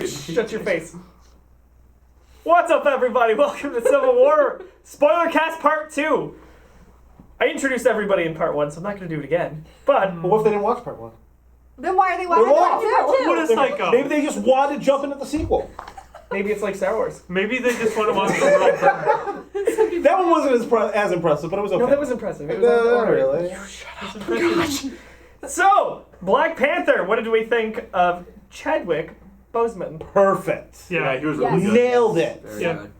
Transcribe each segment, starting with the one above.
Shut your face. What's up, everybody? Welcome to Civil War Spoilercast Part 2. I introduced everybody in Part 1, so I'm not going to do it again. But what if they didn't watch Part 1? Then why are they watching Part 2? What a psycho. Maybe they just wanted to jump into the sequel. maybe it's like Star Wars. Maybe they just want to watch the world burn. That one wasn't as impressive, but it was okay. No, that was impressive. It was on really. So, Black Panther. What did we think of Chadwick Boseman? Perfect. Yeah, he was really good. Nailed it. Very Yeah. good.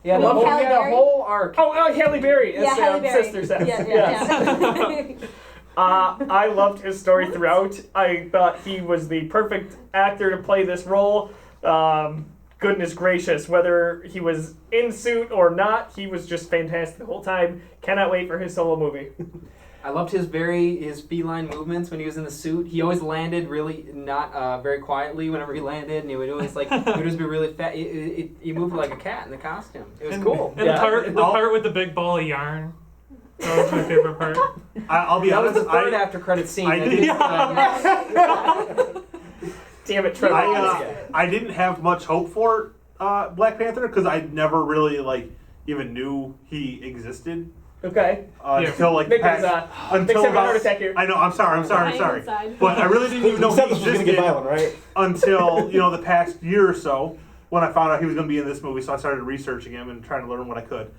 Yeah, Well, Halle the Berry? whole arc. Oh, Halle Berry. Yeah, Halle Berry. Sister says. Yeah. I loved his story throughout. I thought he was the perfect actor to play this role. Goodness gracious, whether he was in suit or not, he was just fantastic the whole time. Cannot wait for his solo movie. I loved his feline movements when he was in the suit. He always landed really not very quietly whenever he landed, and he would always he would just be really fat. He moved like a cat in the costume. It was cool. And the part with the big ball of yarn. That was my favorite part. I'll be That was honest. the third after credit scene. Damn it, Trevor. I didn't have much hope for Black Panther because I never really even knew he existed Okay. until Nick is, Nick's having a heart attack here. I know. I'm sorry. But I really didn't even know Except he this was going to get existed violent, right? until the past year or so when I found out he was going to be in this movie. So I started researching him and trying to learn what I could.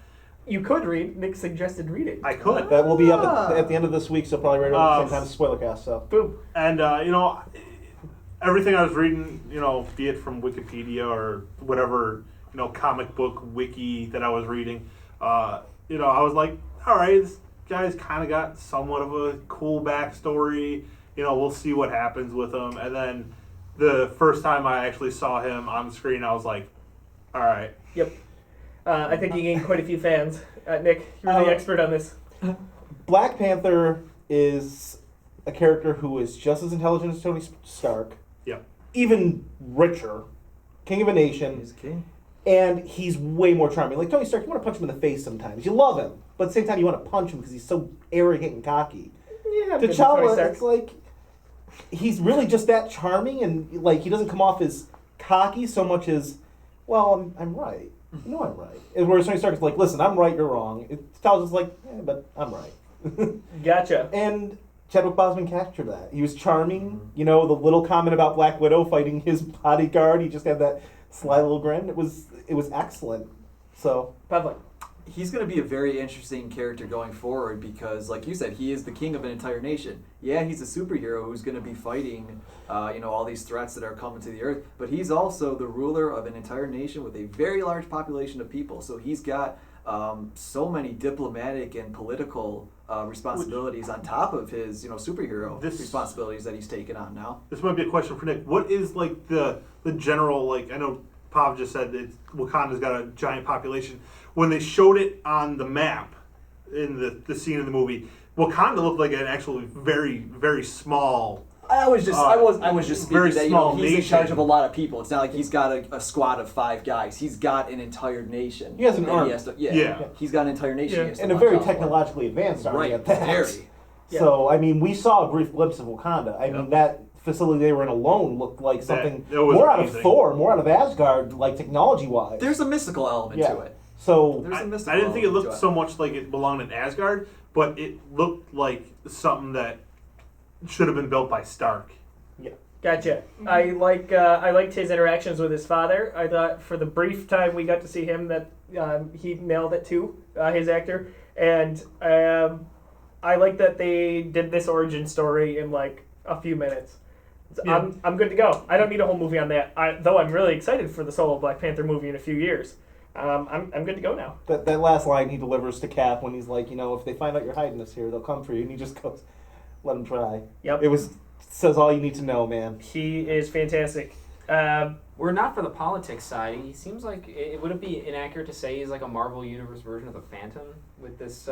You could read. Nick suggested reading. I could. That will be up at the end of this week, so probably right around the same time as Spoilercast. So. Boom. And everything I was reading, be it from Wikipedia or whatever, comic book wiki that I was reading, I was like, all right, this guy's kind of got somewhat of a cool backstory. We'll see what happens with him. And then the first time I actually saw him on the screen, I was like, all right. Yep. I think he gained quite a few fans. Nick, you're the expert on this. Black Panther is a character who is just as intelligent as Tony Stark. Yep. Even richer. King of a nation. He's king. And he's way more charming. Like Tony Stark, you want to punch him in the face sometimes. You love him. But at the same time, you want to punch him because he's so arrogant and cocky. Yeah, T'Challa, it's like, he's really just that charming, and he doesn't come off as cocky so much as, well, I'm right. I'm right. And whereas Tony Stark is like, listen, I'm right, you're wrong. T'Challa's just like, but I'm right. Gotcha. And Chadwick Boseman captured that. He was charming. The little comment about Black Widow fighting his bodyguard, he just had that sly little grin. It was excellent. So, Public. He's going to be a very interesting character going forward because, like you said, he is the king of an entire nation. Yeah, he's a superhero who's going to be fighting, all these threats that are coming to the earth, but he's also the ruler of an entire nation with a very large population of people. So he's got so many diplomatic and political responsibilities on top of his, superhero responsibilities that he's taken on now. This might be a question for Nick. What is the general, I know Pav just said that Wakanda's got a giant population. When they showed it on the map in the scene in the movie, Wakanda looked like an actually very, very small. I was just speaking very that small he's nation. in charge of a lot of people. It's not like he's got a squad of 5 guys. He's got an entire nation. He has an army. He's got an entire nation. Yeah. and a very technologically advanced army at that. Very. Yeah. So, we saw a brief glimpse of Wakanda. That facility they were in alone looked like something more out of Thor, more out of Asgard, technology-wise. There's a mystical element to it. So, There's a I mystical didn't think it element looked to so much like it belonged in Asgard, but it looked like something that should have been built by Stark. Gotcha. I liked his interactions with his father. I thought for the brief time we got to see him that he nailed it too, his actor. And I like that they did this origin story in a few minutes. Yeah. I'm good to go. I don't need a whole movie on that. Though I'm really excited for the solo Black Panther movie in a few years. I'm good to go now. that last line he delivers to Cap when he's like, if they find out you're hiding us here, they'll come for you. And he just goes, let them try. Yep. It says all you need to know, man. He is fantastic. We're not for the politics side. He seems like would it be inaccurate to say he's like a Marvel Universe version of the Phantom with this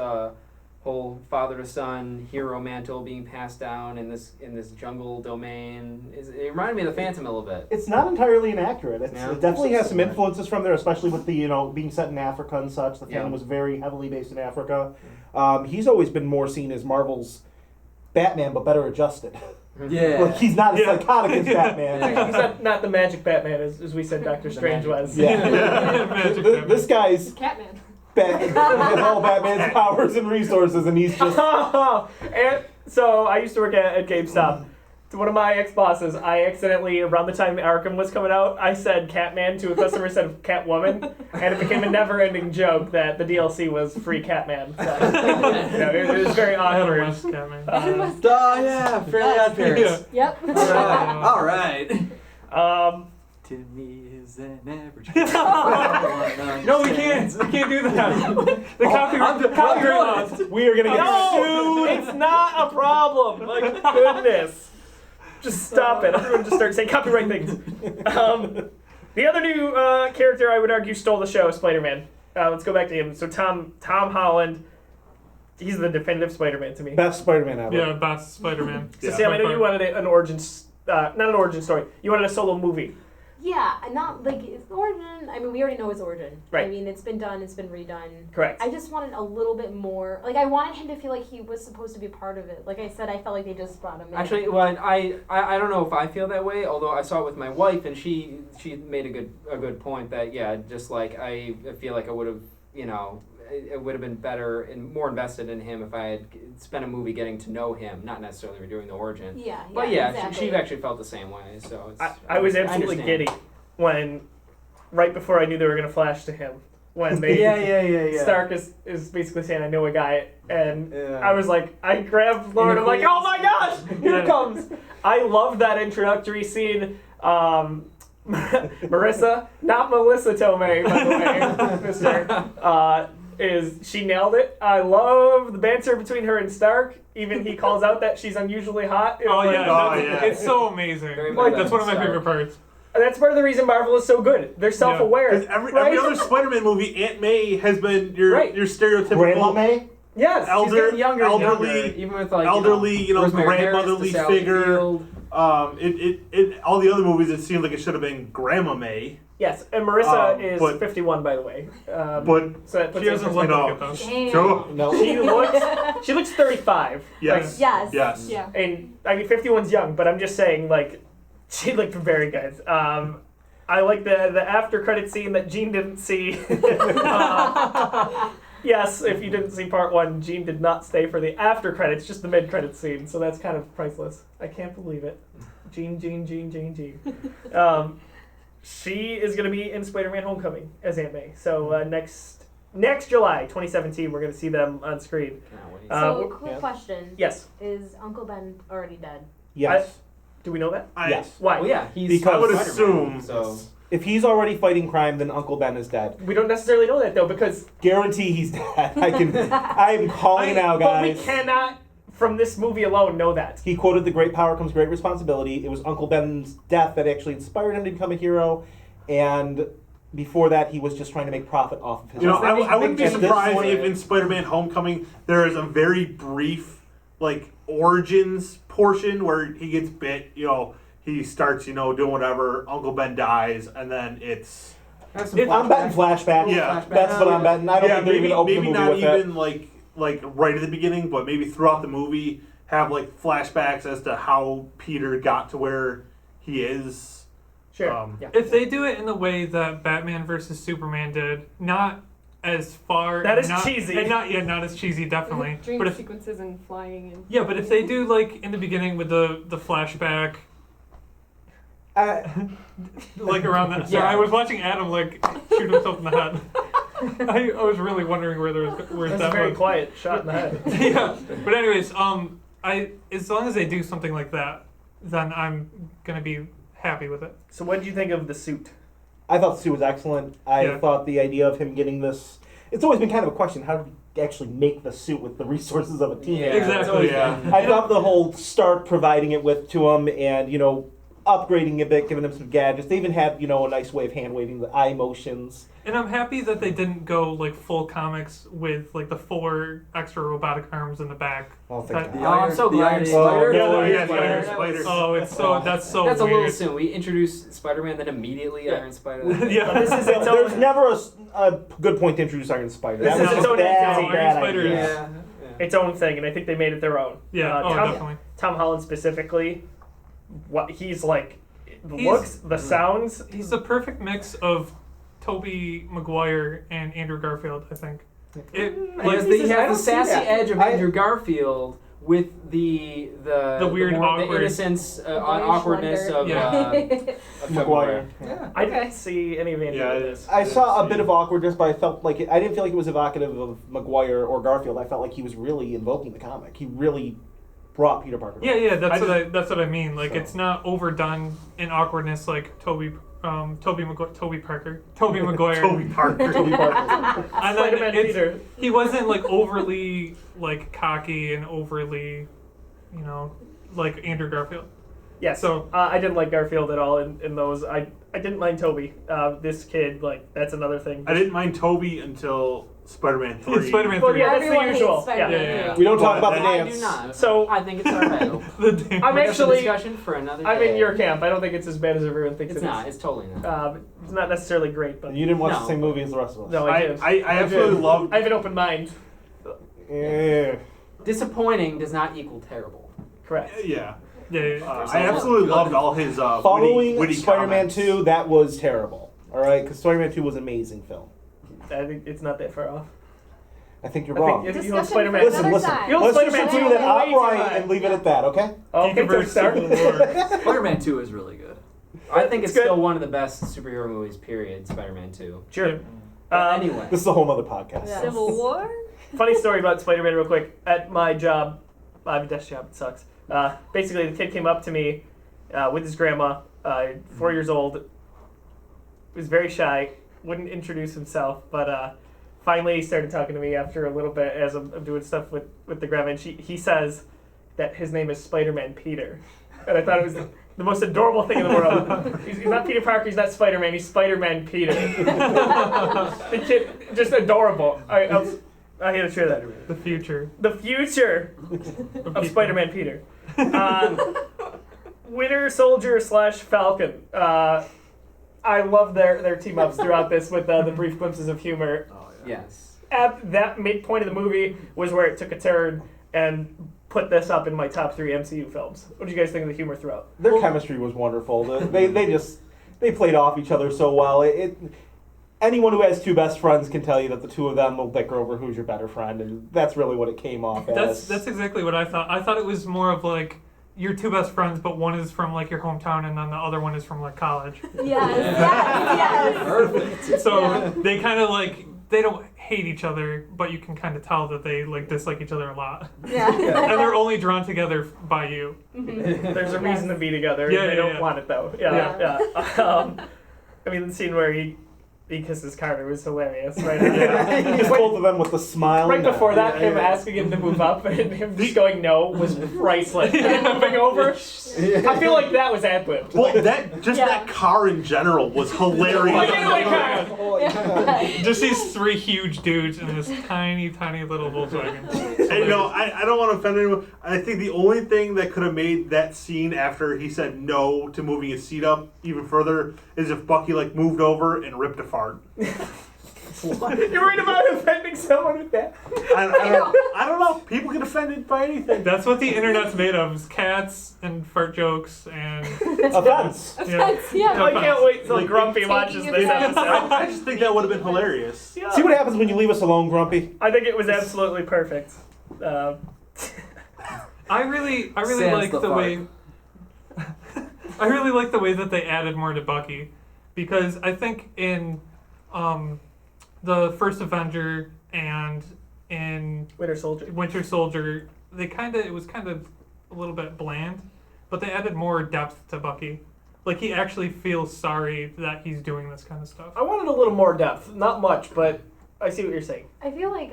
whole father to son hero mantle being passed down in this jungle domain. It reminded me of the Phantom a little bit. It's not entirely inaccurate. It definitely has some similar influences from there, especially with the being set in Africa and such. The Phantom was very heavily based in Africa. He's always been more seen as Marvel's Batman, but better adjusted. Yeah. Like, he's not as Yeah. psychotic as Yeah. Batman. He's not the magic Batman as we said Doctor Strange magic- was. Yeah. Magic This guy's Catman. has all Batman's powers and resources, and he's just And so I used to work at GameStop. To one of my ex-bosses, I accidentally, around the time Arkham was coming out, I said Catman to a customer instead of Catwoman, and it became a never-ending joke that the DLC was free Catman. So, it was very Adam awkward. West Catman. Oh yeah, Fairly Odd Parents. Yep. All right. Um, Timmy is an average. No, we can't. We can't do that. The copyright laws. we are gonna get no, it's not a problem. Like, goodness. Just stop it. Everyone just start saying copyright things. The other new character I would argue stole the show is Spider-Man. Let's go back to him. So Tom Holland, he's the definitive Spider-Man to me. best Spider-Man ever. Yeah, best Spider-Man. So Sam, I know you wanted an origin, not an origin story. You wanted a solo movie. Yeah, and not like his origin. I mean, we already know his origin. Right. I mean, it's been done. It's been redone. Correct. I just wanted a little bit more. Like, I wanted him to feel like he was supposed to be part of it. Like I said, I felt like they just brought him in. Actually, well, I don't know if I feel that way. Although I saw it with my wife, and she made a good point that just like I feel like I would have, it would have been better and more invested in him if I had spent a movie getting to know him, not necessarily redoing the origin. Yeah. But exactly. she actually felt the same way. So it's, I was absolutely understand. giddy when, right before I knew they were going to flash to him, when they yeah. Stark is basically saying, I know a guy, and Yeah. I was like, I grabbed Lauren, I'm like, oh my gosh, here it Yeah. comes. I love that introductory scene. Marissa, not Melissa Tomei, by the way, mister, she nailed it. I love the banter between her and Stark. Even he calls out that she's unusually hot. Oh Like, yeah, Oh, that's- yeah. it's so amazing. Very Like, much that's one of my Stark. favorite parts. And that's part of the reason Marvel is so good. They're self-aware. Because every right? other Spider-Man movie, Aunt May has been your Right. stereotypical Grandma May. Yes. She's getting younger and elderly- younger, even with like elderly, Rosemary Harris grandmotherly to Sally figure. Field. All the other movies, it seemed like it should have been Grandma May, Yes, and Marissa is but- 51, by the way. but So that puts She it in doesn't look perspective. like it though. Damn. sure, No. She looks 35. yes, Yes. yes. Yeah. Like, and I mean, 51's young, but I'm just saying, like, she looked very good. I like the after credit scene that Gene didn't see. Yes, if you didn't see part one, Gene did not stay for the after credits, just the mid credit scene. So that's kind of priceless. I can't believe it. Gene. She is going to be in Spider-Man: Homecoming as Aunt May. So next July, 2017, we're going to see them on screen. Cannot wait. So, quick yeah. question. Yes. Is Uncle Ben already dead? Yes. Do we know that? Yes. Why? Well, yeah, he's Because- I would Spider-Man, assume. so. If he's already fighting crime, then Uncle Ben is dead. We don't necessarily know that though, because Guarantee he's dead. I'm calling it out, but we guys. cannot, from this movie alone, know that. He quoted, "The great power comes great responsibility." It was Uncle Ben's death that actually inspired him to become a hero, and before that, he was just trying to make profit off of his. You know, life. I wouldn't be At this surprised point- if in Spider-Man: Homecoming there is a very brief, like, origins portion where he gets bit. He starts, doing whatever. Uncle Ben dies, and then it's Have some I'm betting flashback. Yeah. That's what I'm betting. I don't think they're maybe going to open the maybe movie not with that. even like right at the beginning, but maybe throughout the movie have like flashbacks as to how Peter got to where he is. Sure. Yeah. If they do it in the way that Batman versus Superman did, not as far. That is not, cheesy. And not as cheesy, definitely. Dream But if sequences and flying and yeah, but if they do like in the beginning with the flashback, like around that. So Yeah. I was watching Adam like shoot himself in the head. I was really wondering where That's that a very was. quiet shot in the head. Yeah, but anyways, as long as they do something like that, then I'm gonna be happy with it. So what did you think of the suit? I thought Sue was excellent. I Yeah. thought the idea of him getting this. It's always been kind of a question: how did he actually make the suit with the resources of a team? Yeah, Exactly. it's always Yeah. been- I thought the whole Stark providing it with to him, and upgrading a bit, giving him some gadgets. They even had a nice way of hand waving the eye motions. And I'm happy that they didn't go like full comics with like the 4 extra robotic arms in the back. Oh, thank That- God. I'm so The glad Iron they- Spider? Yeah, Spider. Spider. Oh, it's so that's so That's a weird. little soon. We introduced Spider-Man, then immediately Iron Spider. Yeah. This is its There's own. never a good point to introduce Iron Spider. This That is was its a own bad, entity. bad Iron Spider idea. is- Yeah. Its own thing, and I think they made it their own. Yeah. Oh, Tom, definitely. Tom Holland specifically, what he's like, the He's- looks, the sounds. He's the perfect mix of Tobey Maguire and Andrew Garfield, I think. It He has I the don't see sassy that. edge of Andrew Garfield with the weird, more, awkward- the innocence, Boyish awkwardness wonder. of Tobey Maguire. Yeah. I didn't see any of Andrew Yeah, in it this. is. I saw a bit of awkwardness, but I felt like I didn't feel like it was evocative of Maguire or Garfield. I felt like he was really invoking the comic. He really brought Peter Parker. Yeah, that's I that's what I mean. Like So. it's not overdone in awkwardness like Toby Parker, Toby Maguire. Toby Parker. Toby Parker. And then Spider-Man it's- Peter. He wasn't like overly like cocky and overly, like Andrew Garfield. Yeah, So- I didn't like Garfield at all in those. I didn't mind Toby. This kid, like, that's another thing. I didn't mind Toby until Spider-Man 3. Spider-Man Well, 3. yeah, that's the Everyone usual. hates Spider-Man. Yeah. We don't talk about the I dance. do not. So- I think it's alright. The damn- I'm That's a actually, discussion for another day. I'm in your camp. I don't think it's as bad as everyone thinks It's it not. is. It's totally not. It's not necessarily great, but You didn't watch No. the same movie as the rest of us. no, I did. I absolutely did. loved. I have an open mind. Yeah. Disappointing does not equal terrible. Correct. Yeah. Yeah. I absolutely loved all his Following witty Spider-Man comments. 2, that was terrible. All right, because Spider-Man 2 was an amazing film. I think it's not that far off. I think you're I think wrong. if you Discussion hold Spider-Man, for Listen, another listen. time. You know Let's just Spider-Man assume 2 that I'm way too right high. and leave it at that, okay? Okay, Geekiverse start. Civil War. Spider-Man 2 is really good. I think it's good. still one of the best superhero movies, period, Spider-Man 2. Sure. But anyway. This is a whole other podcast. Yeah. Civil War? Funny story about Spider-Man real quick. At my job, I have a desk job, it sucks. Basically, the kid came up to me with his grandma, 4 years old, was very shy, wouldn't introduce himself, but finally he started talking to me after a little bit as I'm doing stuff with the grandma, and he says that his name is Spider-Man Peter. And I thought it was the most adorable thing in the world. He's not Peter Parker, he's not Spider-Man, he's Spider-Man Peter. The kid, just adorable. I had to share that. The future. The future of Spider-Man Peter. Winter Soldier / Falcon. I love their team ups throughout this with the brief glimpses of humor. Oh, yeah. Yes. At that midpoint of the movie was where it took a turn and put this up in my top 3 MCU films. What do you guys think of the humor throughout? Their chemistry was wonderful. They played off each other so well. Anyone who has two best friends can tell you that the two of them will bicker over who's your better friend, and that's really what it came off as. That's exactly what I thought. I thought it was more of like your two best friends, but one is from like your hometown, and then the other one is from like college. Yes. Perfect. So Yeah. they kind of like they don't hate each other, but you can kind of tell that they like dislike each other a lot, Yeah. and they're only drawn together by you. There's a reason to be together. Yeah, they yeah, don't yeah. want it though. Yeah. I mean, the scene where he kisses Carter was hilarious. Right. Just both of them with the smile. Right and before that, him yeah. asking him to move up and him just going no was priceless. And then moving over, I feel like that was ad-libbed. Well, that car in general was hilarious. Look at my car. Oh, yeah. Just these 3 huge dudes in this tiny, tiny little Volkswagen. And I don't want to offend anyone. I think the only thing that could have made that scene after he said no to moving his seat up even further is if Bucky moved over and ripped a fart. You're worried about offending someone with that? I don't know. People get offended by anything. That's what the internet's made of: is cats and fart jokes and Offense. yeah. Yeah. I can't wait till Like, Grumpy taking watches it this down. episode. I just think that would have been hilarious. Yeah. See what happens when you leave us alone, Grumpy? I think it was absolutely perfect. I really Sans like the the fart. way. I really like the way that they added more to Bucky, because I think in the first Avenger and in Winter Soldier. Winter Soldier, it was kind of a little bit bland, but they added more depth to Bucky. Like he actually feels sorry that he's doing this kind of stuff. I wanted a little more depth. Not much, but I see what you're saying. I feel like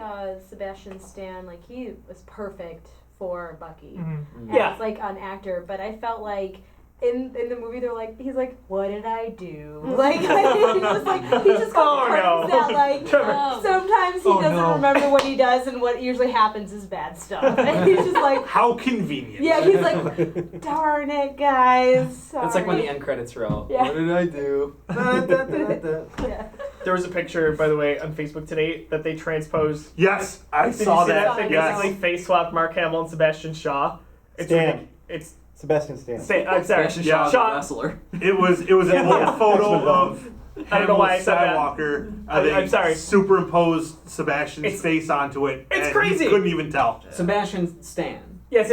Sebastian Stan, he was perfect for Bucky. Mhm. As, Yeah. an actor, but I felt like in the movie he's like, what did I do? He just Oh, confirms no. that Trevor. sometimes he Oh, doesn't no. remember what he does, and what usually happens is bad stuff. And he's just like, How convenient. yeah, he's like, darn it, guys. Sorry. That's like when the end credits roll. Yeah. What did I do? Yeah. There was a picture, by the way, on Facebook today that they transposed. Yes, I Did saw you see that. They Yes. basically face swapped Mark Hamill and Sebastian Shaw. It's Stan. It's Sebastian Stan. I'm sorry. Sebastian Yeah. Shaw, the wrestler. It was an old photo of I don't know why I said that. Skywalker. I'm sorry. Superimposed Sebastian's face onto it. It's and crazy. You couldn't even tell. Sebastian Stan. Yes.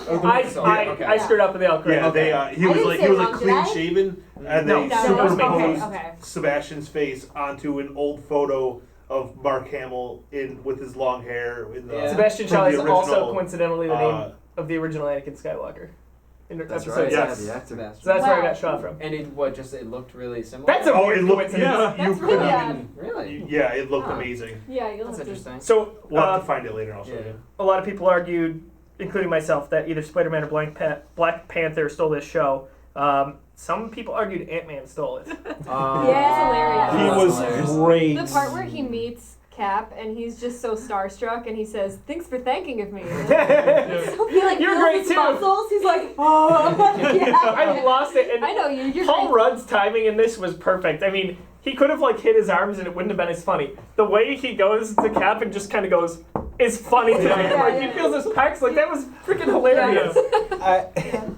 Okay. I screwed up with the algorithm. Yeah, Okay. he was didn't like say clean wrong, did I? shaven, and No. they No, superimposed okay. Sebastian's face onto an old photo of Mark Hamill with his long hair. In the, Yeah. Sebastian from Shaw the is original, also coincidentally the name uh, of the original Anakin Skywalker. In That's episode right. Yes. Yeah, the actor. Sebastian. So that's where I Wow. got Shaw from. And it looked really similar. That's a Oh, weird it looked. coincidence. Yeah, you That's couldn't really even. Really? Yeah, it looked Huh. amazing. Yeah, you'll That's have to. interesting. So We'll have to find it later. I'll show Yeah. you. a lot of people argued, including myself, that either Spider-Man or Black Panther stole this show. Some people argued Ant-Man stole it. Yeah. He That's was hilarious. great. The part where he meets Cap and he's just so starstruck and he says, "Thanks for thanking of me." He like You're feels great his too. muscles. He's like, oh. Yeah. I lost it. And I know you. You're Paul great. Rudd's timing in this was perfect. I mean, he could have like hit his arms and it wouldn't have been as funny. The way he goes to Cap and just kind of goes is funny to me. Yeah, Like yeah. he feels his pecs. Like that was freaking hilarious.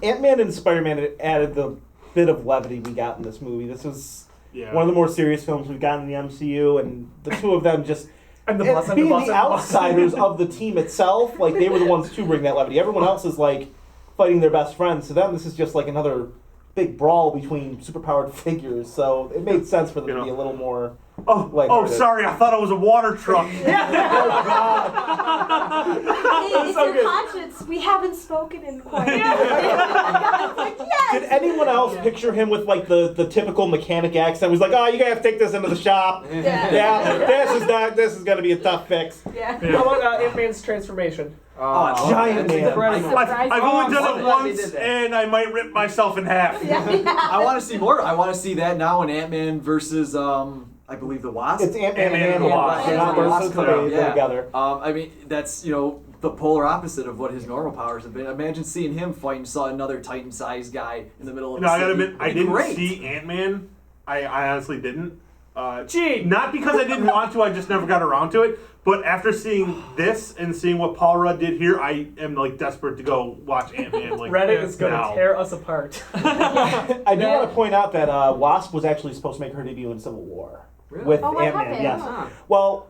Ant-Man and Spider-Man added the bit of levity we got in this movie. This was Yeah. one of the more serious films we've gotten in the MCU, and the two of them just And the boss, and being the boss, the and the boss. outsiders of the team itself, like they were the ones to bring that levity. Everyone else is like fighting their best friends. To them, this is just like another big brawl between superpowered figures. So it made sense for them to be a little more. Oh, lighthearted. sorry. I thought it was a water truck. Hey, That's it's so your good. conscience. We haven't spoken in quite a while. Like, yes. Did anyone else picture him with like the typical mechanic accent? He was like, "Oh, you gotta have to take this into the shop. Yeah. This is gonna be a tough fix." Yeah. How about Ant-Man's transformation? Giant man. Incredible. I've only I'm done so it glad they once, did that. and I might rip myself in half. I want to see more. I want to see that now in Ant-Man versus, I believe, the Wasp. It's Ant-Man Ant-Man and and the Wasp. Wasp. They're not Wasp, versus, they're together. I mean, that's, the polar opposite of what his normal powers have been. Imagine seeing him fighting another Titan-sized guy in the middle of No, the I gotta city. admit, I It'd be didn't great. see Ant-Man. I honestly didn't. Gee. Not because I didn't want to, I just never got around to it. But after seeing this and seeing what Paul Rudd did here, I am like desperate to go watch Ant-Man. Like Reddit is going now. to tear us apart. I do want to point out that Wasp was actually supposed to make her debut in Civil War Really? with Oh, what Ant-Man. happened? Yes. Huh. Well,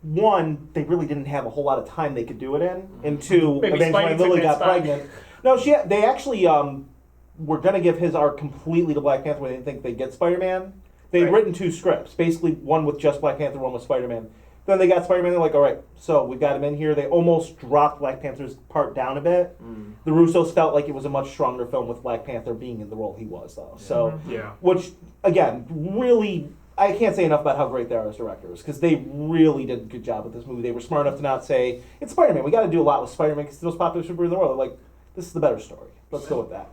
one, they really didn't have a whole lot of time they could do it in, and two, Maybe eventually Spidey Lily took that got spot. pregnant. No, they actually were gonna give his arc completely to Black Panther. They didn't think they'd get Spider-Man. They'd Right. written two scripts, basically one with just Black Panther, one with Spider-Man. Then they got Spider-Man. They're like, all right, so we got him in here. They almost dropped Black Panther's part down a bit. The Russos felt like it was a much stronger film with Black Panther being in the role he was, though. So, Yeah. which again, really, I can't say enough about how great they are as directors because they really did a good job with this movie. They were smart enough to not say it's Spider-Man. We got to do a lot with Spider-Man because it's the most popular superhero in the world. They're like, this is the better story. Let's go with that.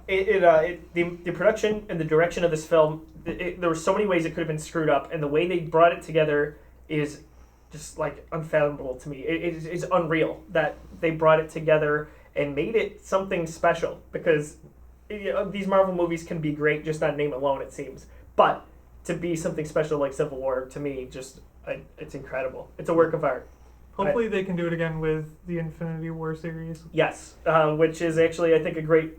The production and the direction of this film, there were so many ways it could have been screwed up, and the way they brought it together is just like unfathomable to me. It's unreal that they brought it together and made it something special because these Marvel movies can be great just on name alone, it seems. But to be something special like Civil War, to me, it's incredible. It's a work of art. Hopefully they can do it again with the Infinity War series. Yes, which is actually, I think, a great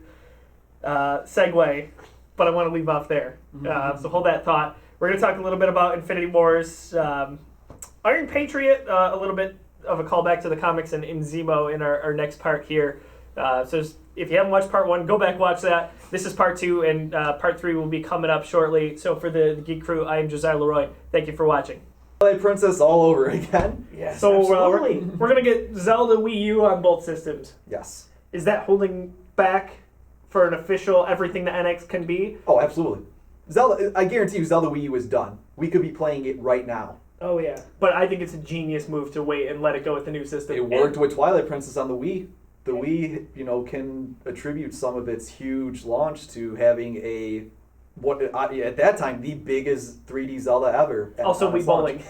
segue, but I want to leave off there. So hold that thought. We're going to talk a little bit about Infinity Wars, Iron Patriot, a little bit of a callback to the comics and in Zemo in our next part here. If you haven't watched part 1, go back watch that. This is part 2, and part 3 will be coming up shortly. So for the Geek Crew, I am Josiah Leroy. Thank you for watching. Twilight Princess all over again. Yes, So absolutely. we're going to get Zelda Wii U on both systems. Yes. Is that holding back for an official everything the NX can be? Oh, absolutely. Zelda, I guarantee you Zelda Wii U is done. We could be playing it right now. Oh, yeah. But I think it's a genius move to wait and let it go with the new system. It worked with Twilight Princess on the Wii. The Wii, can attribute some of its huge launch to having at that time, the biggest 3D Zelda ever. Also, on its Wii launch. Bowling.